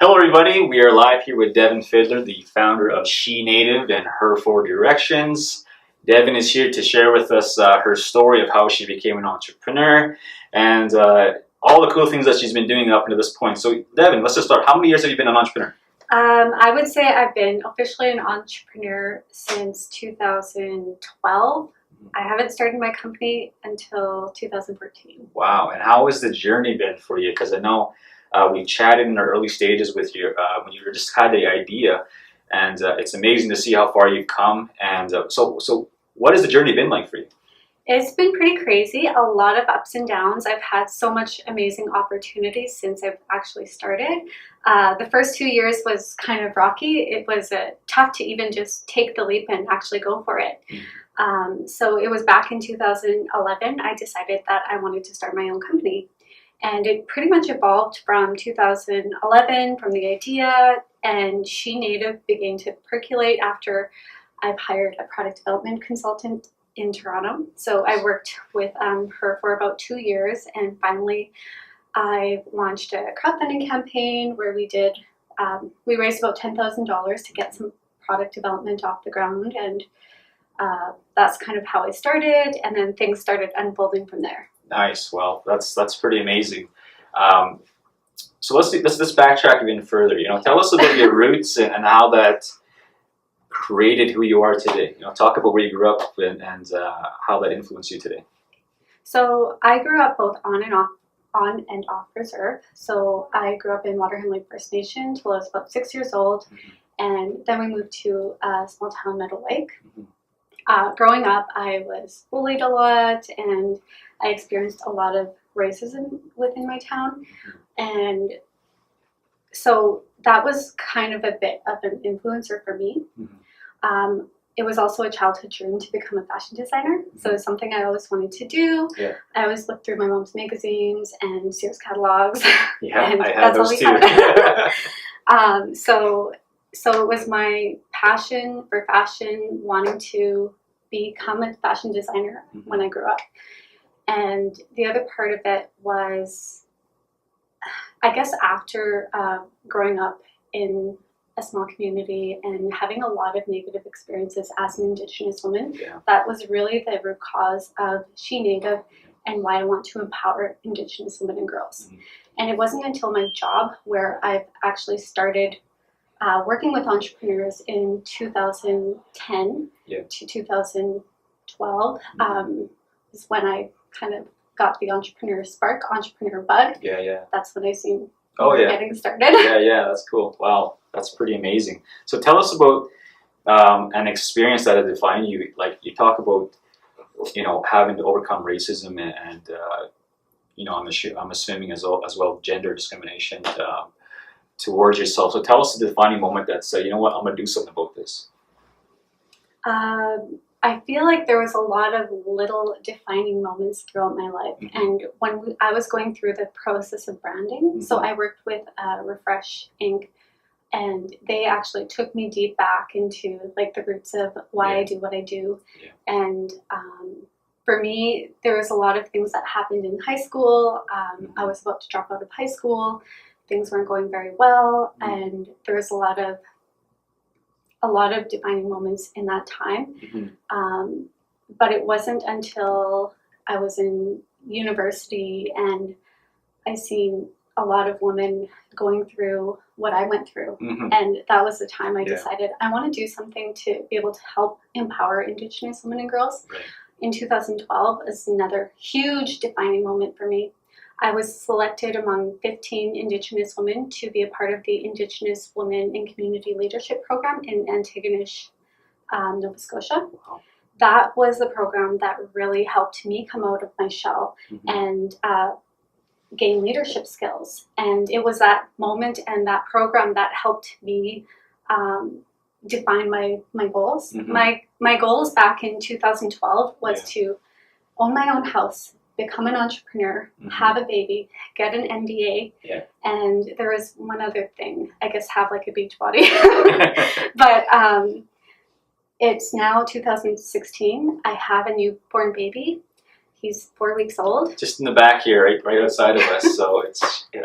Hello everybody, we are live here with Devon Fiddler, the founder of SheNative and Her4Directions. Devon is here to share with us her story of how she became an entrepreneur and all the cool things that she's been doing up to this point. So Devon, let's just start. How many years have you been an entrepreneur? I would say I've been officially an entrepreneur since 2012. I haven't started my company until 2014. Wow, and how has the journey been for you? Because I know we chatted in the early stages with you when you just had the idea, and it's amazing to see how far you've come. And so what has the journey been like for you? It's been pretty crazy, a lot of ups and downs. I've had so much amazing opportunities since I've actually started. The first 2 years was kind of rocky. It was tough to even just take the leap and actually go for it. So it was back in 2011, I decided that I wanted to start my own company. And it pretty much evolved from 2011, from the idea, and SheNative began to percolate after I've hired a product development consultant in Toronto. So I worked with her for about 2 years, and finally I launched a crowdfunding campaign where we raised about $10,000 to get some product development off the ground, and that's kind of how I started, and then things started unfolding from there. Nice. Well, that's pretty amazing. So let's backtrack even further. Tell us about your roots and how that created who you are today. Talk about where you grew up and how that influenced you today. So I grew up both on and off reserve. So I grew up in Waterhen Lake First Nation till I was about 6 years old, and then we moved to a small town, Meadow Lake. Growing up, I was bullied a lot, and I experienced a lot of racism within my town, and so that was kind of a bit of an influencer for me. It was also a childhood dream to become a fashion designer, so it's something I always wanted to do. Yeah. I always looked through my mom's magazines and Sears catalogs. Yeah, and I had those too. So it was my passion for fashion, wanting to become a fashion designer when I grew up. And the other part of it was, I guess, after growing up in a small community and having a lot of negative experiences as an Indigenous woman, that was really the root cause of SheNative and why I want to empower Indigenous women and girls. And it wasn't until my job where I've actually started working with entrepreneurs in 2010 to 2012 is when I kind of got the entrepreneur spark, entrepreneur bug. That's when I seen getting started. Yeah, that's cool. Wow, that's pretty amazing. So tell us about an experience that has defined you. Like you talk about, having to overcome racism and I'm assuming as well gender discrimination towards yourself. So tell us the defining moment that said, you know what, I'm going to do something about this. I feel like there was a lot of little defining moments throughout my life. And when I was going through the process of branding, so I worked with Refresh Inc., and they actually took me deep back into like the roots of why I do what I do. And for me, there was a lot of things that happened in high school. I was about to drop out of high school. Things weren't going very well, and there was a lot of defining moments in that time. But it wasn't until I was in university and I seen a lot of women going through what I went through, and that was the time I decided I want to do something to be able to help empower Indigenous women and girls. In 2012 is another huge defining moment for me. I was selected among 15 Indigenous women to be a part of the Indigenous Women in Community Leadership Program in Antigonish, Nova Scotia. That was the program that really helped me come out of my shell and gain leadership skills. And it was that moment and that program that helped me define my goals. My goals back in 2012 was to own my own house, become an entrepreneur, have a baby, get an MBA, and there was one other thing, I guess have like a beach body. But it's now 2016, I have a newborn baby. He's 4 weeks old. Just in the back here, right outside of us. So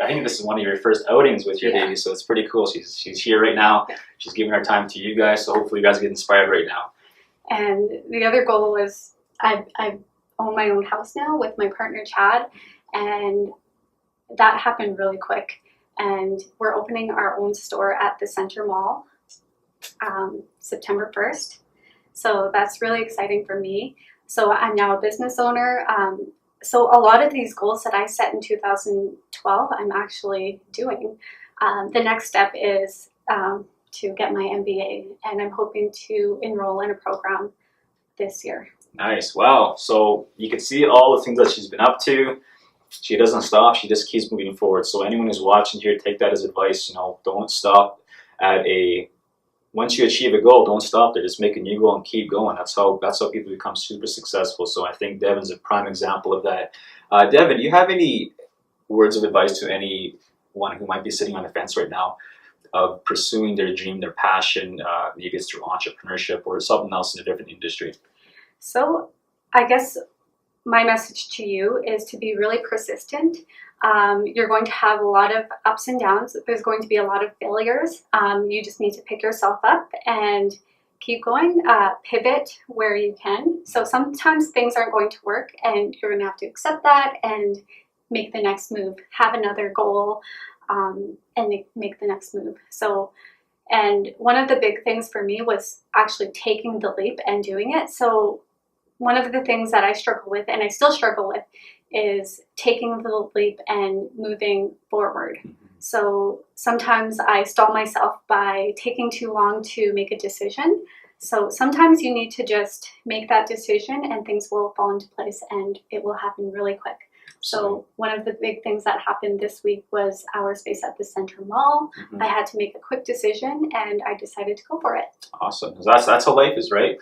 I think this is one of your first outings with your baby, so it's pretty cool. She's here right now. She's giving her time to you guys, so hopefully you guys get inspired right now. And the other goal was I own my own house now with my partner Chad, and that happened really quick. And we're opening our own store at the Center Mall September 1st. So that's really exciting for me. So I'm now a business owner. So a lot of these goals that I set in 2012, I'm actually doing. The next step is to get my MBA, and I'm hoping to enroll in a program this year. Nice. Wow. So you can see all the things that she's been up to. She doesn't stop. She just keeps moving forward. So anyone who's watching here, take that as advice. Don't stop at once you achieve a goal, don't stop there. Just make a new goal and keep going. That's how people become super successful. So I think Devon's a prime example of that. Devon, do you have any words of advice to anyone who might be sitting on the fence right now of pursuing their dream, their passion, maybe it's through entrepreneurship or something else in a different industry? So I guess my message to you is to be really persistent. You're going to have a lot of ups and downs. There's going to be a lot of failures. You just need to pick yourself up and keep going. Pivot where you can. So sometimes things aren't going to work, and you're going to have to accept that and make the next move. Have another goal and make the next move. So, and one of the big things for me was actually taking the leap and doing it. So one of the things that I struggle with, and I still struggle with, is taking the leap and moving forward. So sometimes I stall myself by taking too long to make a decision. So sometimes you need to just make that decision and things will fall into place and it will happen really quick. So one of the big things that happened this week was our space at the Center Mall. I had to make a quick decision and I decided to go for it. Awesome. That's how life is, right?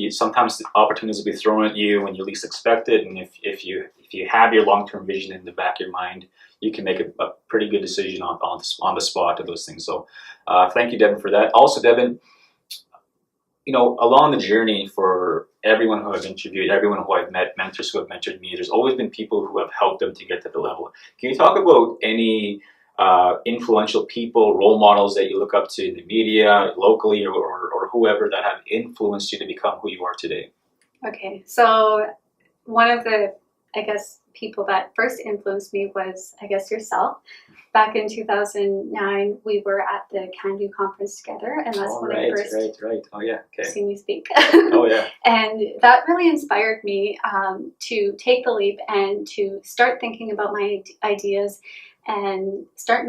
Sometimes the opportunities will be thrown at you when you least expect it, and if you have your long-term vision in the back of your mind, you can make a pretty good decision on the spot of those things. So thank you, Devon, for that. Also, Devon, along the journey, for everyone who I've interviewed, everyone who I've met, mentors who have mentored me, there's always been people who have helped them to get to the level. Can you talk about any influential people, role models that you look up to in the media, locally, or whoever that have influenced you to become who you are today? Okay, so one of the, people that first influenced me was, yourself. Back in 2009, we were at the Can Do conference together, and that's when I first Oh yeah, okay. seen you speak. Oh yeah. And that really inspired me to take the leap and to start thinking about my ideas and start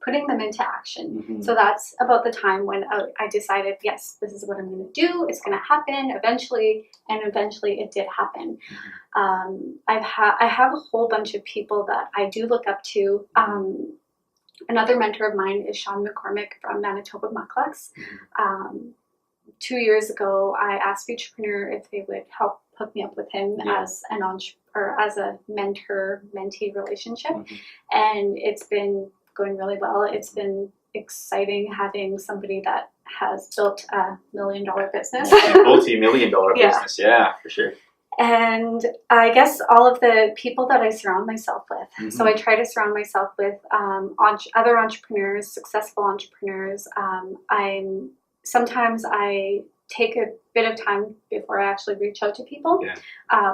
putting them into action. So that's about the time when I decided, yes, this is what I'm going to do. It's going to happen eventually, and eventually it did happen. I have a whole bunch of people that I do look up to. Another mentor of mine is Sean McCormick from Manitoba Mucklucks. 2 years ago, I asked Futurepreneur if they would help hook me up with him as as a mentor-mentee relationship, and it's been going really well. It's been exciting having somebody that has built a $1 million business, multi-million-dollar business. Yeah, for sure. And I guess all of the people that I surround myself with. So I try to surround myself with other entrepreneurs, successful entrepreneurs. Sometimes I take a bit of time before I actually reach out to people.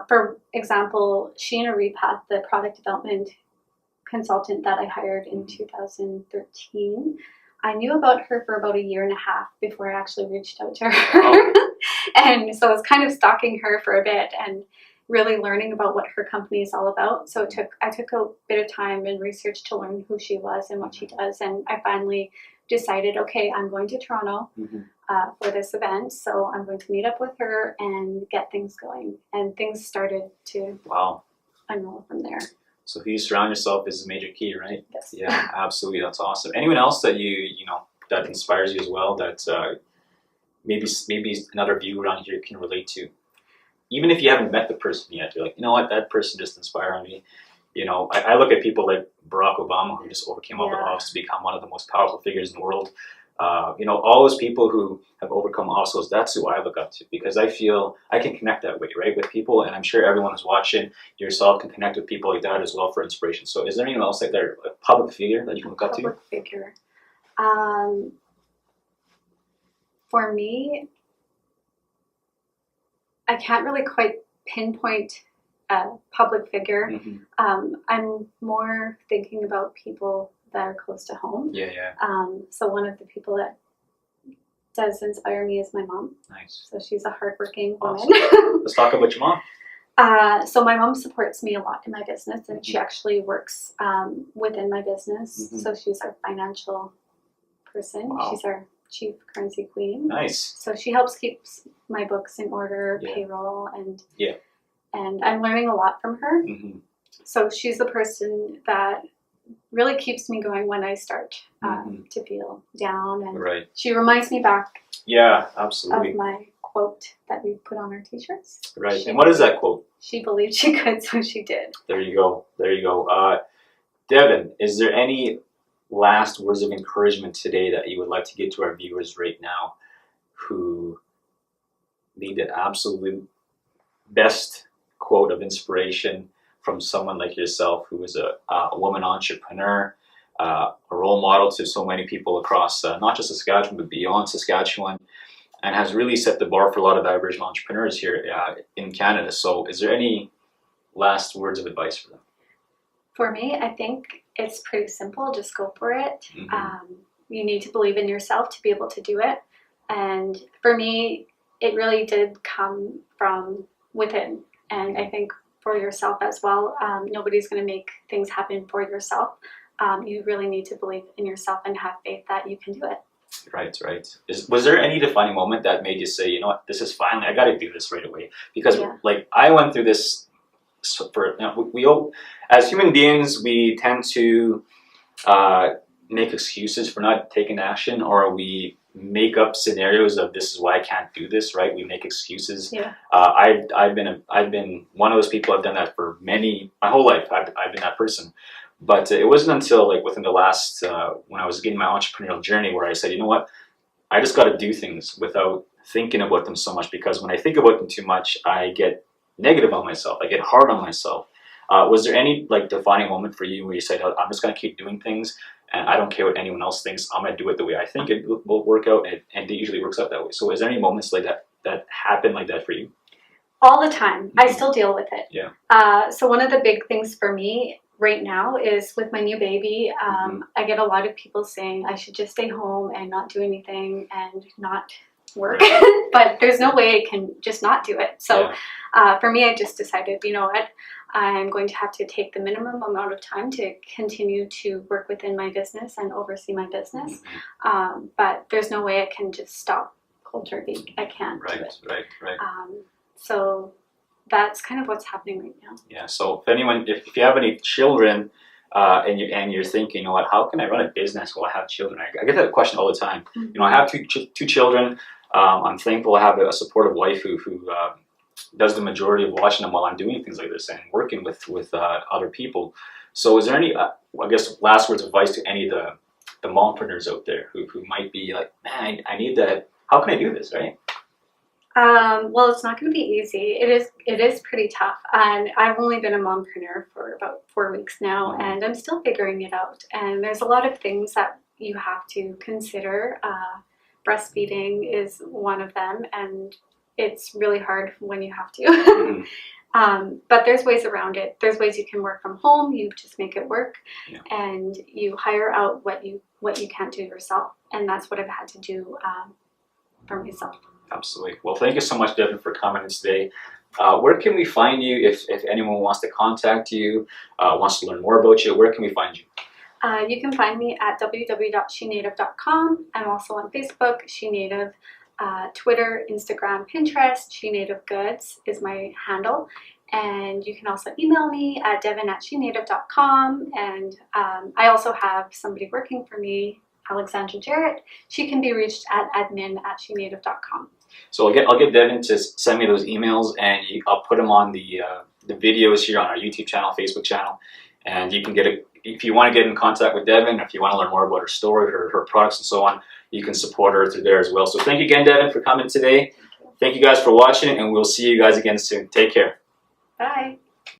For example, Sheena Repath, the product development consultant that I hired in 2013, I knew about her for about 1.5 years before I actually reached out to her. And so I was kind of stalking her for a bit and really learning about what her company is all about. So I took a bit of time and research to learn who she was and what she does. And I finally decided, okay, I'm going to Toronto for this event. So I'm going to meet up with her and get things going. And things started to unroll from there. So who you surround yourself is a major key, right? Yes. Yeah, absolutely. That's awesome. Anyone else that that inspires you as well, that maybe another viewer around here can relate to? Even if you haven't met the person yet, you're like, you know what, that person just inspired me. I look at people like Barack Obama, who just overcame all the odds to become one of the most powerful figures in the world. You know, all those people who have overcome obstacles, that's who I look up to, because I feel I can connect that way, right, with people, and I'm sure everyone who's watching, yourself, can connect with people like that as well for inspiration. So is there anyone else like that, a public figure that you can look up to? Public figure. For me, I can't really quite pinpoint a public figure. I'm more thinking about people that are close to home. Yeah. So one of the people that does inspire me is my mom. Nice. So she's a hardworking woman. Awesome. Let's talk about your mom. So my mom supports me a lot in my business, and she actually works within my business. So she's our financial person. Wow. She's our chief currency queen. Nice. So she helps keep my books in order, payroll, and I'm learning a lot from her. So she's the person that really keeps me going when I start to feel down, and she reminds me back of my quote that we put on our t-shirts. And what is that quote? She believed she could, so she did. There you go. Devon, is there any last words of encouragement today that you would like to give to our viewers right now who need the absolute best quote of inspiration from someone like yourself, who is a woman entrepreneur, a role model to so many people across not just Saskatchewan but beyond Saskatchewan, and has really set the bar for a lot of Aboriginal entrepreneurs here in Canada? So is there any last words of advice for them? For me, I think it's pretty simple. Just go for it. You need to believe in yourself to be able to do it. And for me, it really did come from within. And I think for yourself as well, nobody's going to make things happen for yourself. You really need to believe in yourself and have faith that you can do it. Right. Was there any defining moment that made you say, you know what, this is finally, I got to do this right away? Because like I went through this for, you know, we as human beings, we tend to make excuses for not taking action, or we make up scenarios of this is why I can't do this, right? We make excuses. I've been one of those people. I've done that for my whole life. I've been that person. But it wasn't until like within the last, when I was getting my entrepreneurial journey, where I said, you know what, I just got to do things without thinking about them so much, because when I think about them too much, I get negative on myself. I get hard on myself. Was there any like defining moment for you where you said, I'm just going to keep doing things and I don't care what anyone else thinks, I'm going to do it the way I think it will work out, and it usually works out that way? So is there any moments like that happen like that for you? All the time. I still deal with it. So one of the big things for me right now is with my new baby, I get a lot of people saying I should just stay home and not do anything and not work. But there's no way I can just not do it. So for me, I just decided, you know what, I'm going to have to take the minimum amount of time to continue to work within my business and oversee my business. But there's no way I can just stop cold turkey. I can't do it. Right. So that's kind of what's happening right now. Yeah. So if you have any children, and you're thinking, you know what, how can I run a business while I have children? I get that question all the time. You know, I have two children. I'm thankful I have a supportive wife who does the majority of watching them while I'm doing things like this and working with other people. So is there any, I guess, last words of advice to any of the mompreneurs out there who might be like, man, I need that. How can I do this, right? Well, it's not going to be easy. It is pretty tough, and I've only been a mompreneur for about 4 weeks now, and I'm still figuring it out. And there's a lot of things that you have to consider. Breastfeeding is one of them, and it's really hard when you have to. But there's ways around it. There's ways you can work from home. You just make it work, and you hire out what you can't do yourself, and that's what I've had to do for myself. Absolutely. Well, thank you so much, Devon, for coming in today. Where can we find you if anyone wants to contact you, wants to learn more about you? Where can we find you? You can find me at www.shenative.com. I'm also on Facebook, SheNative, Twitter, Instagram, Pinterest. SheNative Goods is my handle. And you can also email me at devon@shenative.com. And I also have somebody working for me, Alexandra Jarrett. She can be reached at admin@shenative.com. So I'll get Devon to send me those emails, and I'll put them on the videos here on our YouTube channel, Facebook channel, and you can get it if you want to get in contact with Devon. If you want to learn more about her story, her products, and so on. you can support her through there as well. So thank you again, Devon, for coming today. Thank you guys for watching, and we'll see you guys again soon. Take care. Bye.